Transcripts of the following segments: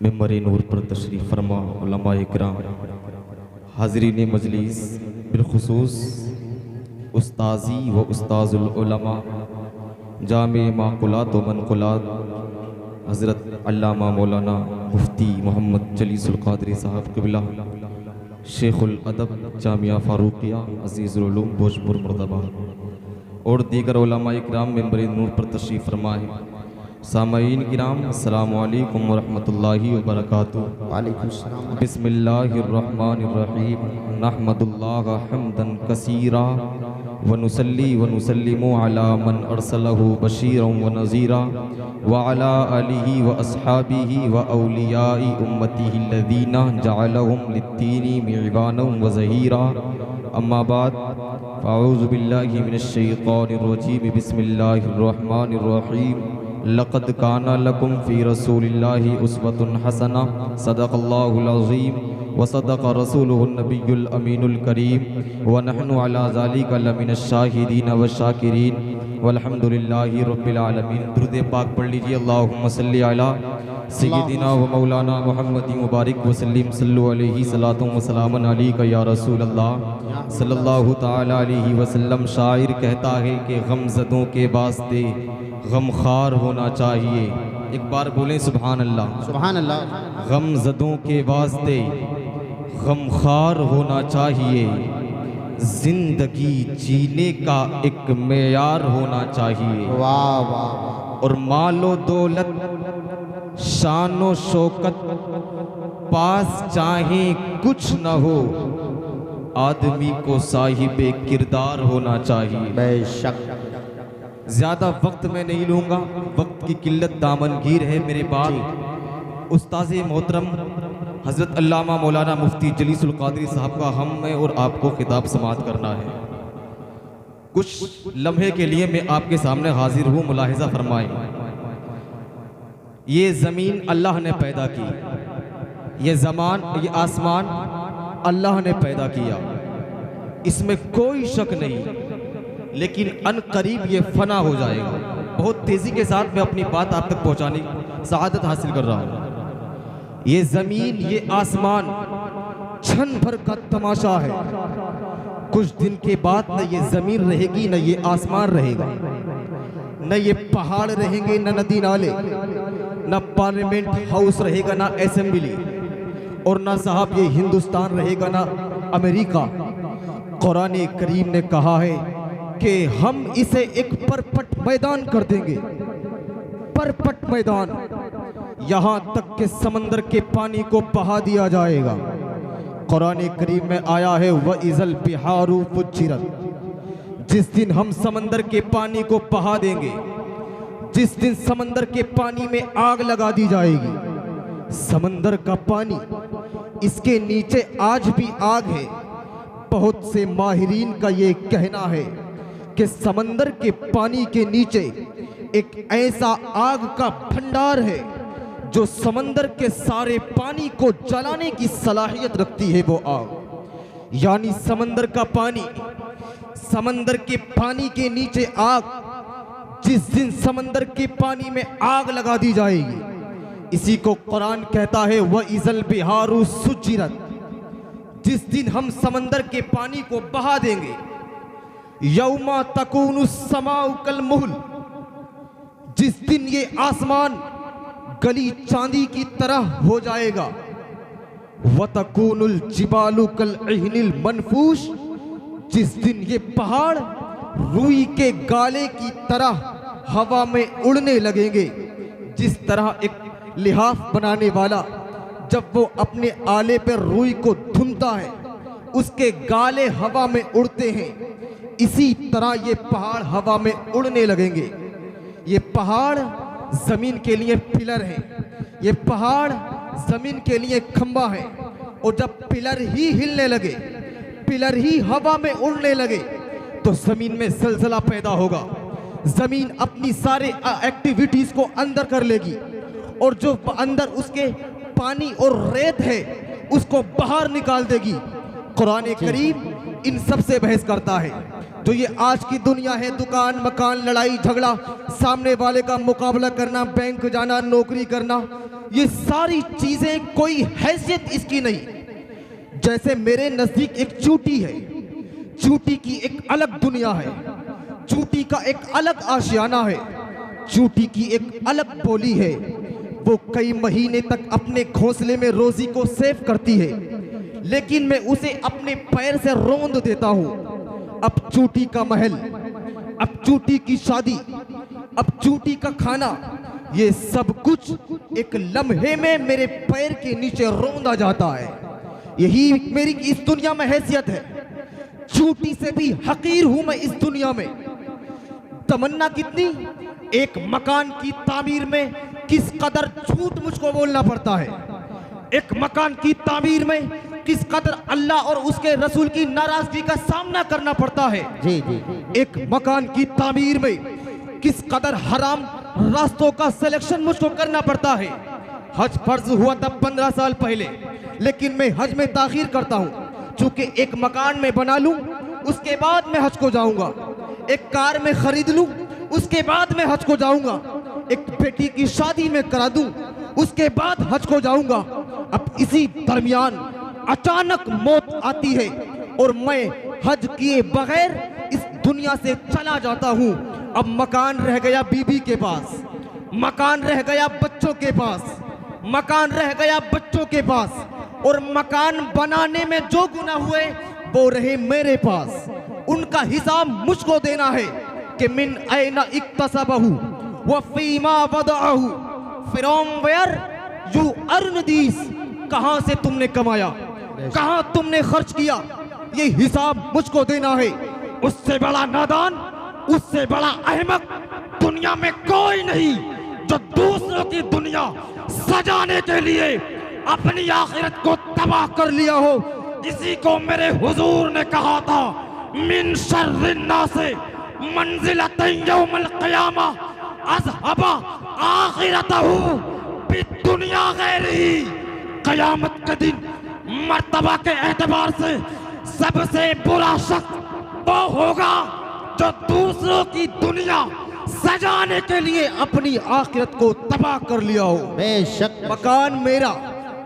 Member नूर पर तशरीफ़ फरमा उलमाए किराम, हाज़रीन मजलिस, बिलखुसूस उस्ताजी व उस्ताजुल उलमा जामे माकुलात व मनकुलात हज़रत अल्लामा मौलाना मुफ्ती मोहम्मद जलीसुल क़ादरी साहब क़िबला शेखुल अदब जामिया फ़ारूक़िया अज़ीज़ुल उलूम भोजपुर मुर्दाबाद और दीगर उलमाए किराम मेंबर नूर पर तशरीफ़ फरमाए। सामईन किराम अस्सलामु अलैकुम व रहमतुल्लाहि व बरकातुहू। बिस्मिल्लाहिर्रहमानिर्रहीम नहमदुल्लाह हम्दन कसीरा व नुसल्ली व नुसल्लिमु अला मन अरसलहु बशीरन व नज़ीरा व अला आलिहि व अस्हाबिहि व औलियाइ उम्मतिहि लज़ीना जअलहुम लिद्दीनि मिअबानन व ज़हीरा। अम्मा बाद फ़अऊज़ु बिल्लाहि मिनश शैतानिर रजीम बिस्मिल्लाहिर्रहमानिर्रहीम लक़द काना लकुम फ़ी रसूलिल्लाहि उस्वतुन हसना सदक़ल्लाहुल अज़ीम व सदक़ रसूलुहुन नबियुल अमीनुल करीम व नहनु अला ज़ालिका लमिनश शाहिदीन व शाकिरीन वल्हम्दुलिल्लाहि रब्बिल आलमीन। दुरूद पाक पढ़ लीजिए। अल्लाहुम्मा सल्लि अला सय्यिदिना व मौलाना मुहम्मदिन मुबारक वसल्लिम सल्लु अलैहि सलातुन व सलामुन अलैका या रसूल अल्लाह सल्लल्लाहु तआला अलैहि वसल्लम। शायर कहता है कि गमज़दों के वास्ते गमखार होना चाहिए। एक बार बोलें सुभान अल्लाह। सुभान अल्लाह। गमज़दों के वास्ते गमखार होना चाहिए, जिंदगी जीने का एक मेयार होना चाहिए। वाह वाह। और मालो दौलत शानो शौकत पास चाहे कुछ न हो, आदमी को साहिबे किरदार होना चाहिए। बेशक। ज़्यादा वक्त मैं नहीं लूँगा, वक्त की किल्लत दामनगीर है। मेरे बाद उस्ताद मोहतरम हज़रत अल्लामा मौलाना मुफ्ती जलीसुल क़ादरी साहब का हम में और आपको खिताब समाअत करना है। कुछ लम्हे के लिए मैं आपके सामने हाजिर हूँ। मुलाहिज़ा फरमाएं। ये ज़मीन अल्लाह ने पैदा की, ये ज़मान ये आसमान अल्लाह ने पैदा किया, इसमें कोई शक नहीं। लेकिन अनकरीब ये फना हो जाएगा। बहुत तेज़ी के साथ मैं अपनी बात आप तक पहुँचाने की सआदत हासिल कर रहा हूँ। ये ज़मीन ये आसमान क्षण भर का तमाशा है। कुछ दिन के बाद न ये ज़मीन रहेगी, न ये आसमान रहेगा, न ये पहाड़ रहेंगे, न नदी नाले, न पार्लियामेंट हाउस रहेगा, न असेंबली, और न साहब ये हिंदुस्तान रहेगा, न अमेरिका। कुरान करीम ने कहा है कि हम इसे एक परपट मैदान कर देंगे। परपट मैदान, यहां तक कि समंदर के पानी को बहा दिया जाएगा। कुरान करीम में आया है व इज़ल बिहारू फुज्जिरत। जिस दिन हम समंदर के पानी को बहा देंगे, जिस दिन समंदर के पानी में आग लगा दी जाएगी। समंदर का पानी, इसके नीचे आज भी आग है। बहुत से माहिरीन का ये कहना है कि समंदर के पानी के नीचे एक ऐसा आग का भंडार है जो समंदर के सारे पानी को जलाने की सलाहियत रखती है। वो आग यानी समंदर का पानी, समंदर के पानी के नीचे आग। जिस दिन समंदर के पानी में आग लगा दी जाएगी, इसी को कुरान कहता है व इज़ल बिहारू सुज्जिरत। जिस दिन हम समंदर के पानी को बहा देंगे, यौमा तकूनु समाउ कल मुहल। जिस दिन ये आसमान गली चांदी की तरह हो जाएगा। व तकूनुल जिबालु कल इहनिल मनफूश। जिस दिन ये पहाड़ रुई के गाले की तरह हवा में उड़ने लगेंगे। जिस तरह एक लिहाफ बनाने वाला जब वो अपने आले पर रुई को धुनता है, उसके गाले हवा में उड़ते हैं, इसी तरह ये पहाड़ हवा में उड़ने लगेंगे। ये पहाड़ जमीन के लिए पिलर है, ये पहाड़ जमीन के लिए खंबा है। और जब पिलर ही हिलने लगे, पिलर ही हवा में उड़ने लगे, तो जमीन में ज़लज़ला पैदा होगा। जमीन अपनी सारे एक्टिविटीज को अंदर कर लेगी, और जो अंदर उसके पानी और रेत है उसको बाहर निकाल देगी। कुरान करीम इन सब से बहस करता है। तो ये आज की दुनिया है, दुकान मकान लड़ाई झगड़ा, सामने वाले का मुकाबला करना, बैंक जाना, नौकरी करना, ये सारी चीजें कोई हैसियत इसकी नहीं। जैसे मेरे नजदीक एक चूटी है, चूटी की एक अलग दुनिया है, चूटी का एक अलग आशियाना है, चूटी की एक अलग बोली है। वो कई महीने तक अपने घोंसले में रोजी को सेव करती है, लेकिन मैं उसे अपने पैर से रौंद देता हूँ। अब चूटी का महल, अब चूटी की शादी, अब चूटी का खाना, ये सब कुछ एक लम्हे में मेरे पैर के नीचे रौंदा जाता है। यही मेरी इस दुनिया में हैसियत है। चूटी से भी हकीर हूं मैं इस दुनिया में। तमन्ना कितनी, एक मकान की तामीर में किस कदर झूठ मुझको बोलना पड़ता है, एक मकान की तामीर में किस कदर अल्लाह और उसके रसूल की नाराजगी का सामना करना पड़ता है। जी जी जी। एक मकान की तामीर में किस कदर हराम रास्तों का सिलेक्शन मुझको करना पड़ता है। हज फर्ज हुआ तब 15 साल पहले, लेकिन मैं हज में ताखीर करता हूँ। चूंकि एक मकान में बना लूं, उसके बाद मैं हज को जाऊंगा। एक कार में खरीद लूं, उसके बाद मैं हज को जाऊंगा। एक बेटी की शादी में करा दूं, उसके बाद हज को जाऊंगा। अब इसी दरमियान अचानक मौत आती है और मैं हज किए बगैर इस दुनिया से चला जाता हूं। अब मकान रह गया बीबी के पास, मकान रह गया बच्चों के पास, मकान रह गया बच्चों के पास, और मकान बनाने में जो गुनाह हुए वो रहे मेरे पास। उनका हिसाब मुझको देना है कि मिन ऐना इक्तसबहु व फीमा वदअहु, from where you earn this, कहां से तुमने कमाया, कहां तुमने खर्च किया, ये हिसाब मुझको देना है। उससे बड़ा नादान, उससे बड़ा अहमक दुनिया में कोई नहीं जो दूसरों की दुनिया सजाने के लिए अपनी आखिरत को तबाह कर लिया हो। इसी को मेरे हुजूर ने कहा था, मिन शर्रिन नासे मंजिलतन यौमल क़ियामा अज़हबा आखिरतहु बिदुनिया गैरिही। क़यामत के दिन मर्तबा के एतबार से सबसे बुरा शख्स वो होगा जो दूसरों की दुनिया सजाने के लिए अपनी आखिरत को तबाह कर लिया हो। बेशक। मकान मेरा,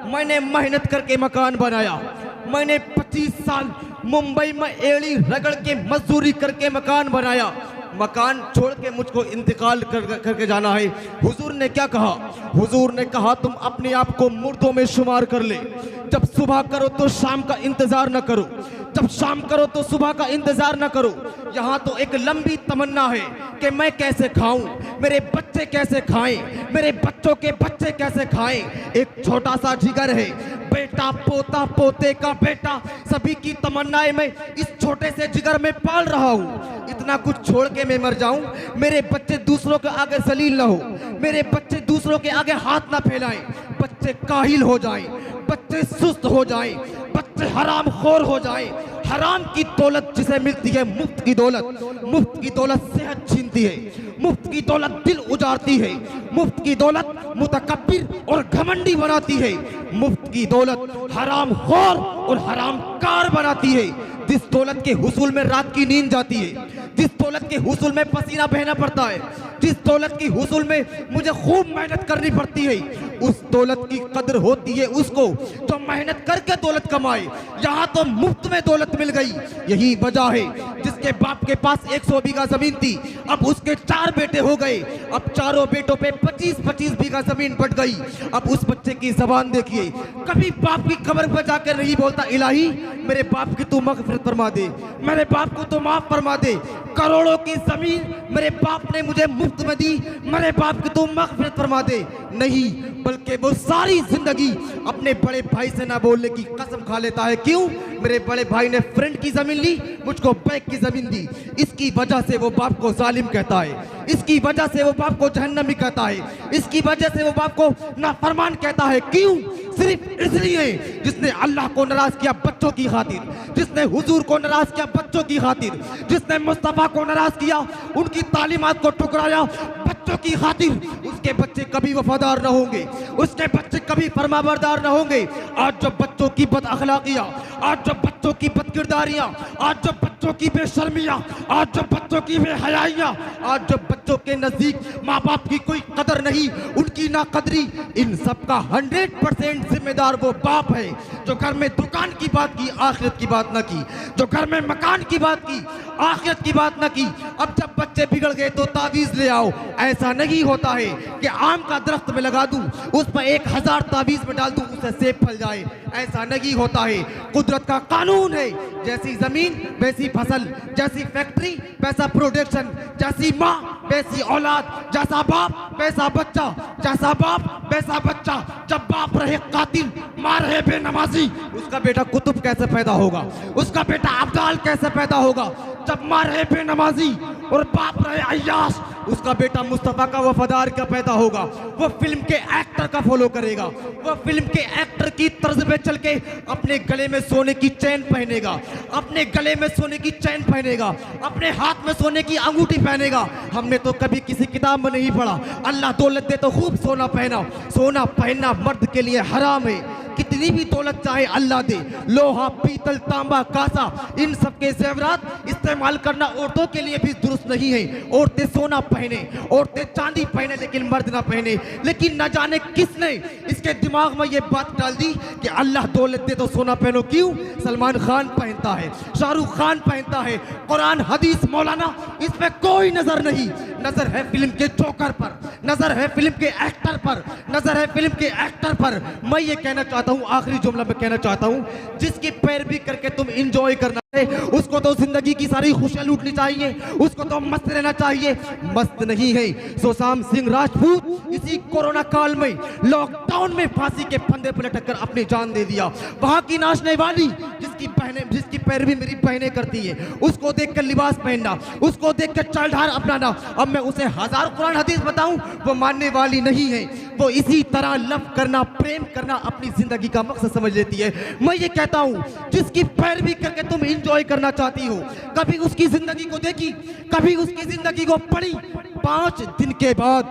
मैंने मेहनत करके मकान बनाया। मैंने 25 साल मुंबई में एड़ी रगड़ के मजदूरी करके मकान बनाया। मकान छोड़ के मुझको इंतकाल करके जाना है। हुजूर ने क्या कहा? हुजूर ने कहा तुम अपने आप को मुर्दों में शुमार कर ले। जब सुबह करो तो शाम का इंतजार न करो, जब शाम करो तो सुबह का इंतजार न करो। यहाँ तो एक लंबी तमन्ना है कि मैं कैसे खाऊं, मेरे बच्चे कैसे खाएं, मेरे बच्चों के बच्चे कैसे खाएं। एक छोटा सा जिगर है, बेटा पोता पोते का बेटा, सभी की तमन्नाएं मैं इस छोटे से जिगर में पाल रहा हूँ। इतना कुछ छोड़ के मैं मर जाऊं, मेरे बच्चे दूसरों के आगे जलील न हो, मेरे बच्चे दूसरों के आगे हाथ ना फैलाएं, बच्चे काहिल हो जाएं, बच्चे सुस्त हो जाएं, बच्चे हराम खोर हो जाएं। हराम की दौलत जिसे मिलती है, मुफ्त की दौलत, मुफ्त की दौलत सेहत छीनती है, मुफ्त की दौलत दिल उजाड़ती है, मुफ्त की दौलत मुतकब्बिर और घमंडी बनाती है, मुफ्त की दौलत हराम खोर और हराम कार बनाती है। जिस दौलत के हुसूल में रात की नींद जाती है, जिस दौलत के हुसूल में पसीना बहना पड़ता है, जिस दौलत की हुसूल में मुझे खूब मेहनत करनी पड़ती है, उस दौलत की कदर होती है उसको जो मेहनत करके दौलत कमाए। यहाँ तो मुफ्त में दौलत मिल गई। यही वजह है जिसके बाप के पास 100 बीघा जमीन थी, अब उसके 4 बेटे हो गए, अब चारों बेटों पे 25-25 बीघा जमीन बढ़ गई। अब उस बच्चे की जबान देखिए, कभी बाप की कब्र पर जाकर नहीं बोलता इलाही मेरे बाप की तू मग़फ़िरत फरमा दे, मेरे बाप को तो माफ फरमा दे। करोड़ों की जमीन मेरे बाप ने मुझे मुफ्त में दी, मेरे बाप की तू मग़फ़िरत फरमा दे। नहीं, बल्कि वो सारी जिंदगी अपने बड़े भाई से ना बोलने की कसम खा लेता है। क्यों? मेरे बड़े भाई ने फ्रेंड की जमीन ली, मुझको बैक की जमीन दी। इसकी वजह से वो बाप को जालिम कहता है, इसकी वजह से वो बाप को जहन्नमी कहता है, इसकी वजह से वो बाप को नाफरमान कहता है। क्यों? सिर्फ इसलिए जिसने अल्लाह को नाराज किया बच्चों की खातिर, जिसने हुजूर को नाराज किया बच्चों की खातिर, जिसने मुस्तफा को नाराज किया, उनकी तालीमात को ठुकराया बच्चों की खातिर, उसके बच्चे कभी वफादार न होंगे, उसके बच्चे कभी फरमाबरदार न होंगे। आज जो बच्चों की बद अखलाकियाँ, आज जो बच्चों की बदकिरदारियाँ, आज जो बच्चों की बेशर्मियां, आज जो बच्चों की बेहयाइयां, आज जो बच्चों के नजदीक माँ बाप की कोई कदर नहीं, उनकी नाकदरी, इन सब का 100% जिम्मेदार वो बाप है जो घर में दुकान की बात की, आखिरत की बात ना की, जो घर में मकान की बात की, आखिरत की बात ना की। अब जब बच्चे बिगड़ गए तो तावीज ले आओ। ऐसा नहीं होता है कि आम का दरख्त में लगा दूं, उस पर 1000 तावीज में डाल दूं, उसे सेब फल जाए। ऐसा नहीं होता है। कुदरत का कानून है, जैसी जमीन वैसी फसल, जैसी फैक्ट्री वैसा प्रोडक्शन, जैसी माँ वैसी औलाद, जैसा बाप वैसा बच्चा, जैसा बाप वैसा बच्चा। जब बाप रहे कातिल, माँ रहे बेनमाजी, उसका बेटा कुतुब कैसे पैदा होगा, उसका बेटा अब्दाल कैसे पैदा होगा। जब माँ रहे बेनमाजी और बाप रहे अय्याश, उसका बेटा मुस्तफा का वफादार का पैदा होगा। वो फिल्म के एक्टर का फॉलो करेगा, वो फिल्म के एक्टर की तर्ज पे चल के अपने गले में सोने की चैन पहनेगा, अपने गले में सोने की चैन पहनेगा, अपने हाथ में सोने की अंगूठी पहनेगा। हमने तो कभी किसी किताब में नहीं पढ़ा, अल्लाह दौलत दे तो खूब सोना पहना। सोना पहनना मर्द के लिए हराम है। कितनी भी दौलत चाहे अल्लाह दे, लोहा पीतल तांबा कांसा, इन सब के जेवरात इस्तेमाल करना औरतों के लिए भी दुरुस्त नहीं है। औरतें सोना पहने, औरतें चांदी पहने, लेकिन मर्द ना पहने। लेकिन न जाने किसने इसके दिमाग में ये बात डाल दी कि अल्लाह दौलत दे तो सोना पहनो। क्यों? सलमान खान पहनता है, शाहरुख खान पहनता है, कुरान हदीस मौलाना, इस पे कोई नजर नहीं। नजर है फिल्म के जोकर पर, नजर है फिल्म के एक्टर पर, नजर है फिल्म के एक्टर पर। मैं ये कहना चाहता हूँ, आखिरी जुमला में कहना चाहता हूँ, जिसकी पैरवी करके तुम इंजॉय करना है, उसको तो जिंदगी की सारी खुशियां लूटनी चाहिए, उसको तो मस्त रहना चाहिए। मस्त नहीं है। सुशांत सिंह राजपूत इसी कोरोना काल में लॉकडाउन में फांसी के फंदे पर लटक कर अपनी जान दे दिया। वहां की नाचने वाली जिसकी पैरवी मेरी बहनें करती है, उसको देखकर लिबास पहनना, उसको देखकर चालढाल अपनाना, अब मैं उसे 1000 कुरान हदीस बताऊं, वो मानने वाली नहीं है। वो इसी तरह लव करना, प्रेम करना अपनी जिंदगी का मकसद समझ लेती है। मैं ये कहता हूं, जिसकी पैरवी करके तुम इंजॉय करना चाहती हो, कभी उसकी जिंदगी को देखी, कभी उसकी जिंदगी को पढ़ी? 5 दिन के बाद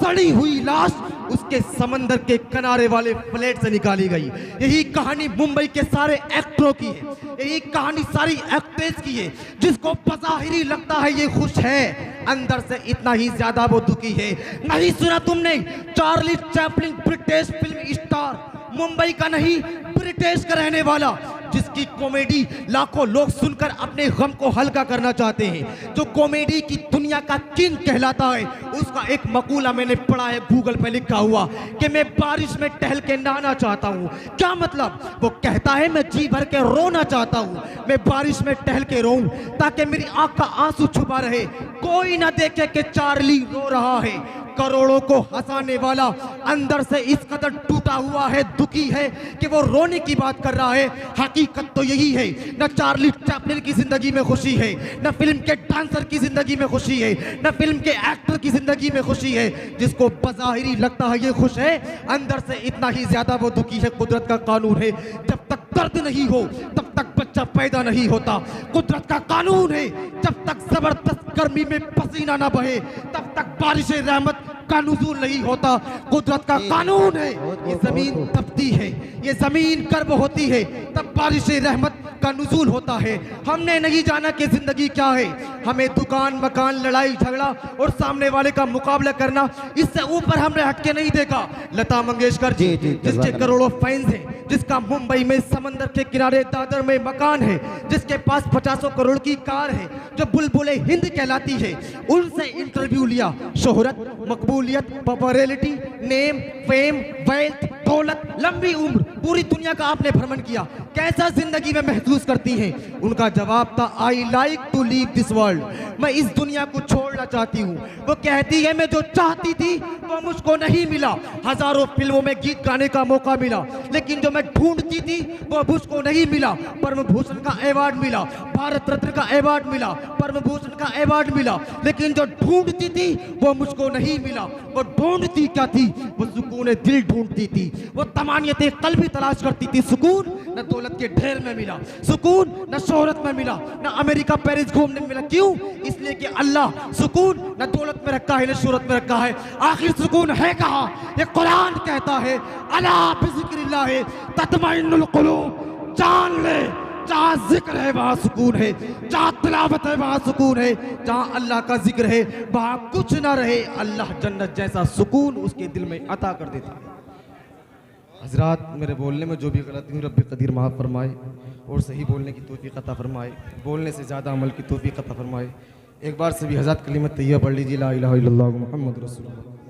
सड़ी हुई लाश उसके समंदर के किनारे वाले फ्लैट से निकाली गई। यही कहानी मुंबई के सारे एक्टरों की है, यही कहानी सारी एक्ट्रेस की है। जिसको बज़ाहिरी लगता है ये खुश है, अंदर से इतना ही ज्यादा वो दुखी है। नहीं सुना तुमने? Charlie Chaplin British film star, Mumbai का नहीं ब्रिटिश का रहने वाला, जिसकी कॉमेडी लाखों लोग सुनकर अपने गम को हल्का करना चाहते हैं, जो कॉमेडी की दुनिया का किंग कहलाता है। उसका एक मकूला मैंने पढ़ा है, गूगल पे लिखा हुआ, कि मैं बारिश में टहल के नहाना चाहता हूँ। क्या मतलब? वो कहता है मैं जी भर के रोना चाहता हूँ, मैं बारिश में टहल के रोऊं ताकि मेरी आंख का आंसू छुपा रहे, कोई ना देखे कि चार्ली रो रहा है। करोड़ों को हंसाने वाला अंदर से इस कदर टूटा हुआ है, दुखी है कि वो रोने की बात कर रहा है। हकीकत तो यही है, न चार्ली चैपलिन की जिंदगी में खुशी है, न फिल्म के डांसर की जिंदगी में खुशी है, न फिल्म के एक्टर की जिंदगी में खुशी है। जिसको बज़ाहिरी लगता है ये खुश है, अंदर से इतना ही ज्यादा वो दुखी है। कुदरत का कानून है, जब तक दर्द नहीं हो तब तक बच्चा पैदा नहीं होता। कुदरत का कानून है, जब तक जबरदस्त गर्मी में पसीना ना बहे तब तक बारिश रहमत का नुज़ूल नहीं होता। कुदरत का कानून है, ये जमीन तपती है, ये जमीन गर्म होती है, तब बारिश रहमत का नुज़ूल होता है। हमने नहीं जाना कि जिंदगी क्या है, हमें दुकान मकान लड़ाई झगड़ा और सामने वाले का मुकाबला करना, इससे ऊपर हमने हटके नहीं देखा। लता मंगेशकर जी जिसके करोड़ों फैंस हैं, जिसका मुंबई में समंदर के किनारे दादर में मकान है, जिसके पास 50 करोड़ की कार है, जो बुलबुले हिंद कहलाती है, उनसे इंटरव्यू लिया। शोहरत, मकबूलियत, पॉपुलैरिटी, नेम, फेम, वेल्थ, दौलत, लंबी उम्र, पूरी दुनिया का आपने भ्रमण किया, कैसा जिंदगी में महसूस करती हैं? उनका जवाब था, I like to leave this world, मैं इस दुनिया को छोड़ना चाहती हूँ। वो कहती है मैं जो चाहती थी वो मुझको नहीं मिला। हजारों फिल्मों में गीत गाने का मौका मिला, लेकिन जो मैं ढूंढती थी वो मुझको नहीं मिला। पद्म भूषण का अवार्ड मिला, भारत रत्न का अवार्ड मिला, पद्म भूषण का अवार्ड मिला, लेकिन जो ढूंढती थी वो मुझको नहीं मिला। वो ढूंढती क्या थी? वो सुकून दिल ढूंढती थी, वो तमानियत कल्बी तलाश करती थी। सुकून न दौलत के ढेर में मिला, सुकून न शोहरत में मिला, न अमेरिका पेरिस घूमने में मिला। क्यों? इसलिए कि अल्लाह सुकून न दौलत में रखा है न शोहरत में रखा है। आखिर सुकून है कहाँ? ये कुरान कहता है, अला बिज़िक्रिल्लाह तत्मइन्नुल कुलूब, जान ले जहाँ जिक्र है वहाँ सुकून है, जहाँ तिलावत है वहाँ सुकून है, जहाँ अल्लाह का जिक्र है वहाँ कुछ ना रहे, अल्लाह जन्नत जैसा सुकून उसके दिल में अता कर देता है। हजरात, मेरे बोलने में जो भी गलती हुई रब्बी कदीर माफ़ फरमाए और सही बोलने की तौफीक अता फरमाए, बोलने से ज़्यादा अमल की तौफीक अता फरमाए। एक बार से भी हज़रत कलिमत तैयबा पढ़ लीजिए, ला इलाहा इल्लल्लाह मुहम्मद रसूलुल्लाह।